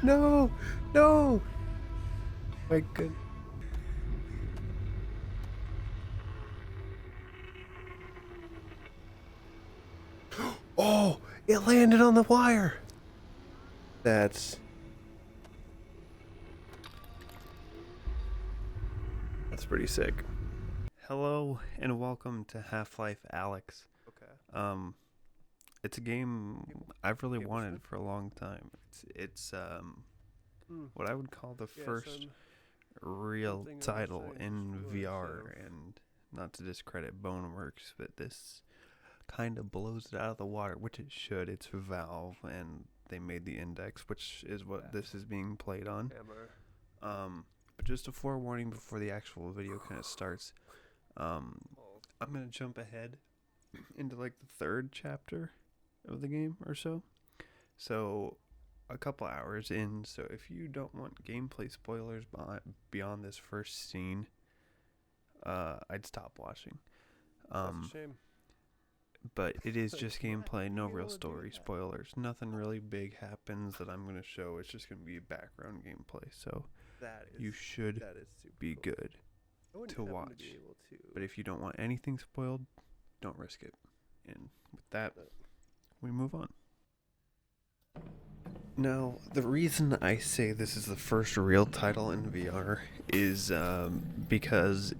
No, no. My good. Oh, it landed on the wire. That's pretty sick. Hello and welcome to Half-Life Alyx. Okay. It's a game I've really wanted for a long time. It's what I would call the first real title in VR, and not to discredit Boneworks, but this kind of blows it out of the water, which it should. It's Valve, and they made the Index, which is what this is being played on. But just a forewarning before the actual video kind of starts. I'm gonna jump ahead into like the third chapter of the game or so. So a couple hours in. So if you don't want gameplay spoilers beyond this first scene, I'd stop watching. That's a shame. But it is just gameplay, no real story spoilers. Nothing really big happens that I'm gonna show. It's just gonna be background gameplay. So you should be good to watch. But if you don't want anything spoiled, don't risk it. And with that, we move on. Now, the reason I say this is the first real title in VR is because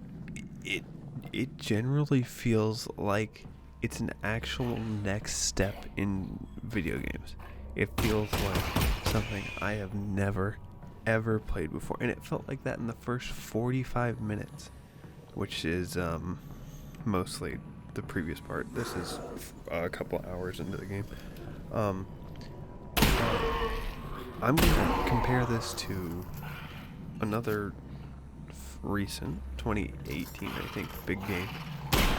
it generally feels like it's an actual next step in video games. It feels like something I have never ever played before, and it felt like that in the first 45 minutes, which is mostly the previous part. This is a couple hours into the game. I'm gonna compare this to another recent 2018, I think, big game,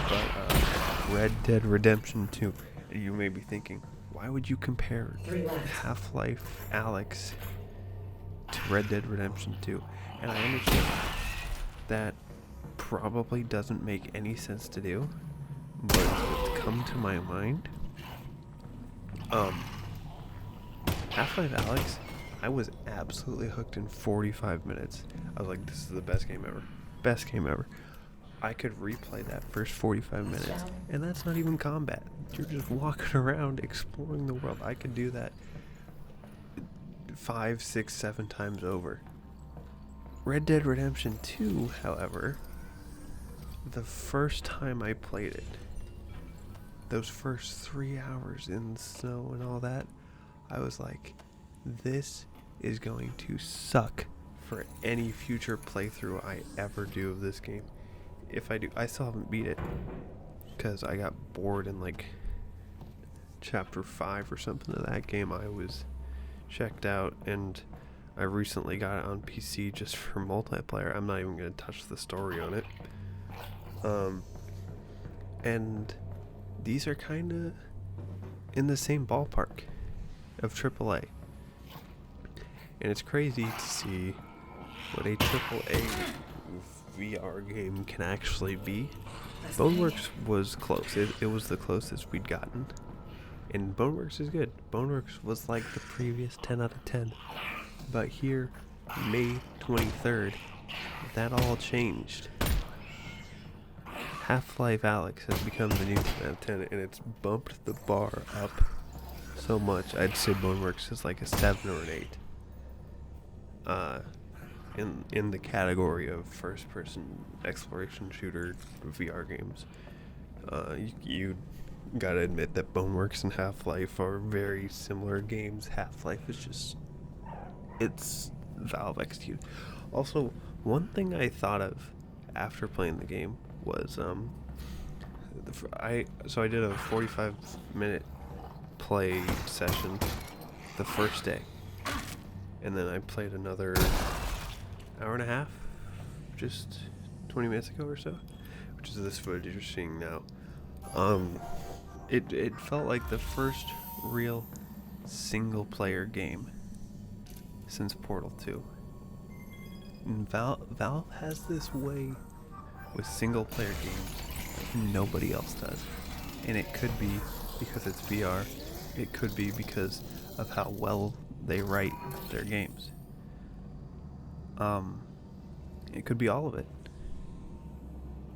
but Red Dead Redemption 2. And you may be thinking, why would you compare Half-Life Alyx to Red Dead Redemption 2? And I understand that probably doesn't make any sense to do, but what's come to my mind, Half-Life Alyx, I was absolutely hooked in 45 minutes. I was like, this is the best game ever. Best game ever. I could replay that first 45 minutes, and that's not even combat. You're just walking around exploring the world. I could do that 5, 6, 7 times over. Red Dead Redemption 2, however, the first time I played it, those first 3 hours in the snow and all that, I was like, this is going to suck for any future playthrough I ever do of this game. If I do, I still haven't beat it because I got bored in like chapter 5 or something of that game. I was checked out, and I recently got it on PC just for multiplayer. I'm not even going to touch the story on it. And these are kind of in the same ballpark of AAA. And it's crazy to see what a AAA VR game can actually be. Boneworks was close. It was the closest we'd gotten. And Boneworks is good. Boneworks was like the previous 10 out of 10. But here, May 23rd, that all changed. Half-Life Alyx has become the new 10 out of 10, and it's bumped the bar up so much. I'd say Boneworks is like a 7 or an 8. In the category of first-person exploration shooter VR games. You gotta admit that Boneworks and Half-Life are very similar games. Half-Life is just, it's Valve executed. Also, one thing I thought of after playing the game was I did a 45-minute play session the first day, and then I played another hour and a half just 20 minutes ago or so, which is this footage you're seeing now. It felt like the first real single player game since Portal 2. And Valve has this way with single player games nobody else does. And it could be because it's VR. It could be because of how well they write their games. It could be all of it,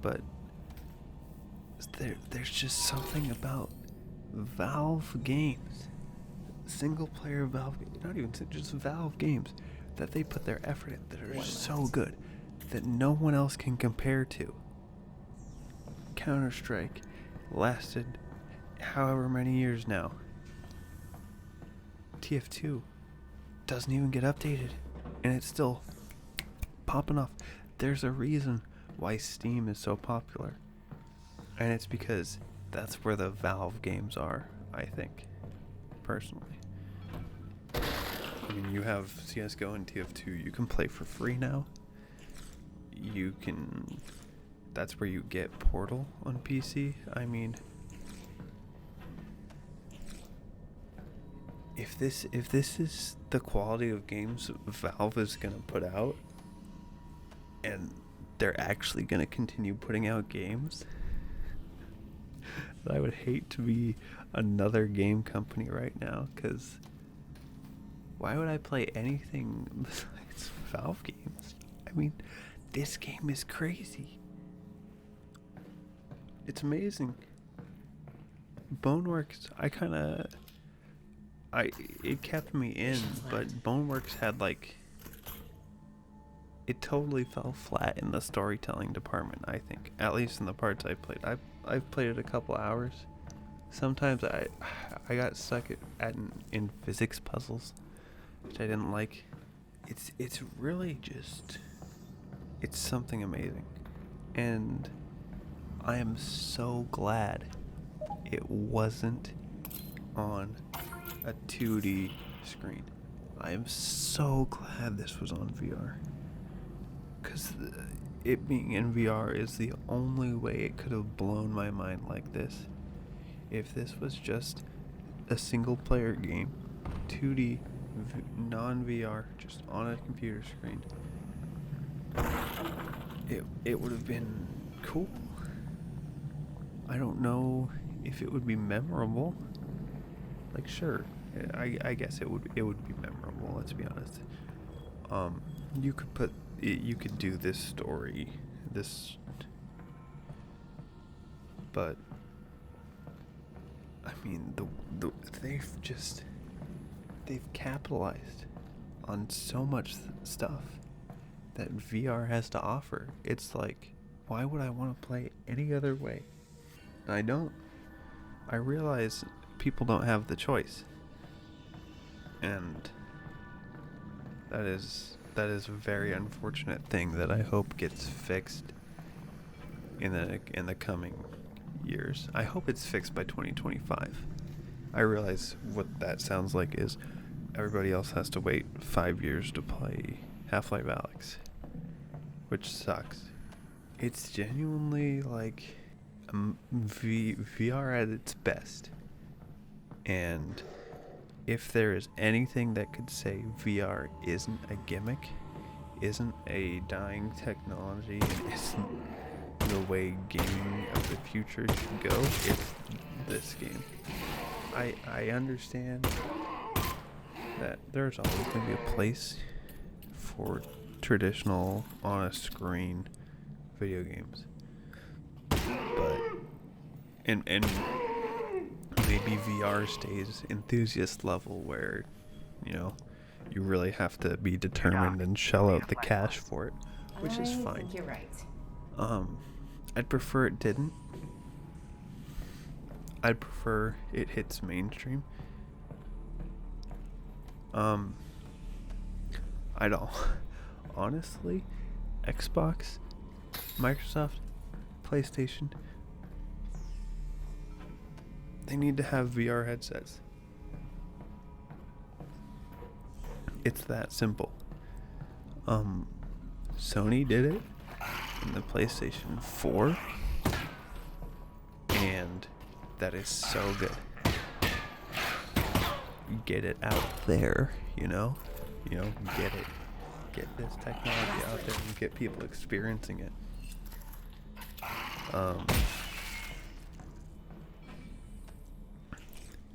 but there's just something about Valve games, single player Valve, not even just Valve games, that they put their effort in that are so good that no one else can compare to. Counter-Strike lasted however many years now. TF2 doesn't even get updated, and it's still popping off. There's a reason why Steam is so popular, and it's because that's where the Valve games are, I think, personally. I mean, you have CSGO and TF2 you can play for free now. You can... That's where you get Portal on PC. I mean... If this is the quality of games Valve is going to put out, and they're actually going to continue putting out games, I would hate to be another game company right now, because why would I play anything besides Valve games? I mean, this game is crazy. It's amazing. Boneworks, it kept me in, but Boneworks had it totally fell flat in the storytelling department, I think. At least in the parts I played. I've played it a couple hours. Sometimes I got stuck in physics puzzles, which I didn't like. It's really just, it's something amazing. And I am so glad it wasn't on a 2D screen. I am so glad this was on VR, because it being in VR is the only way it could have blown my mind like this. If this was just a single player game, 2D, non-VR, just on a computer screen, it would have been cool. I don't know if it would be memorable. Sure, I guess it would be memorable, let's be honest. You could do this story, but I mean, they've capitalized on so much stuff that VR has to offer. It's like, why would I want to play any other way? I don't. I realize people don't have the choice, and that is a very unfortunate thing that I hope gets fixed in the coming years. I hope it's fixed by 2025. I realize what that sounds like is everybody else has to wait 5 years to play Half-Life Alyx, which sucks. It's genuinely VR at its best. And if there is anything that could say VR isn't a gimmick, isn't a dying technology, and isn't the way gaming of the future should go, it's this game. I understand that there's always going to be a place for traditional on-a-screen video games. But and maybe VR stays enthusiast level where, you really have to be determined and shell out the cash for it, which is fine. I think you're right. I'd prefer it didn't. I'd prefer it hits mainstream. Honestly, Xbox, Microsoft, PlayStation, they need to have VR headsets. It's that simple. Sony did it in the PlayStation 4, and that is so good. Get it out there, get this technology out there and get people experiencing it.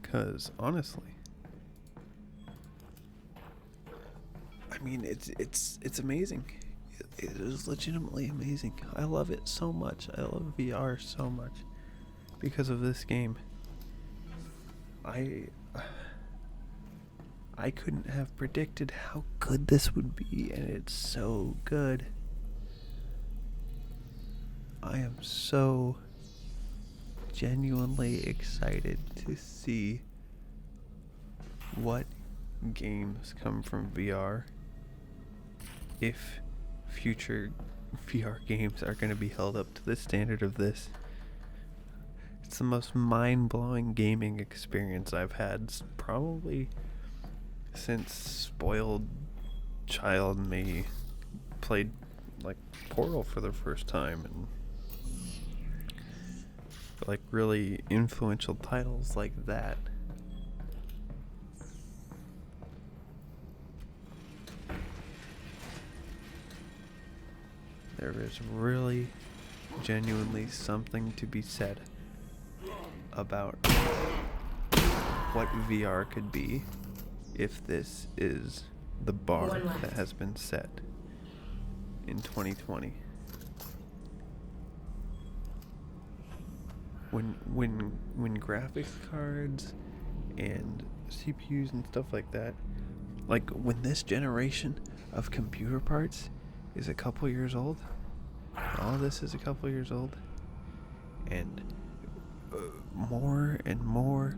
Because honestly, mean, it's amazing. It is legitimately amazing. I love it so much. I love VR so much because of this game. I couldn't have predicted how good this would be, and it's so good. I am so genuinely excited to see what games come from VR. If future VR games are going to be held up to the standard of this. It's the most mind-blowing gaming experience I've had probably since spoiled child me played like Portal for the first time, and like really influential titles like that. There is really genuinely something to be said about what VR could be if this is the bar that has been set in 2020. When graphics cards and CPUs and stuff like that, like when this generation of computer parts is a couple years old, all this is a couple years old, and more and more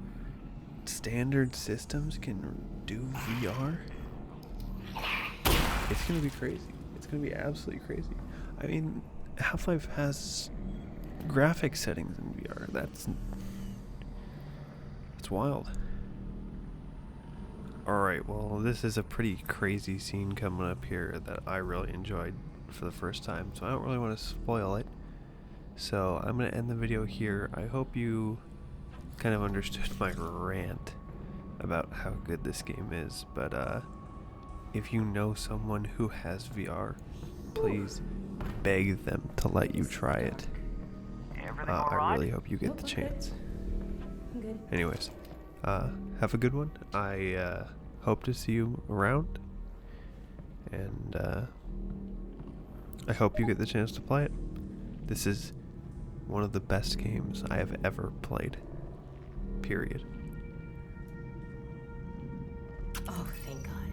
standard systems can do VR, it's gonna be crazy. It's gonna be absolutely crazy. I mean, Half-Life has graphic settings in VR. That's wild. Alright, well, this is a pretty crazy scene coming up here that I really enjoyed for the first time, so I don't really want to spoil it. So I'm going to end the video here. I hope you kind of understood my rant about how good this game is, but if you know someone who has VR, please beg them to let you try it. I really hope you get the chance. Anyways, have a good one. I hope to see you around, and I hope you get the chance to play it. This is one of the best games I have ever played. Period. Oh, thank God.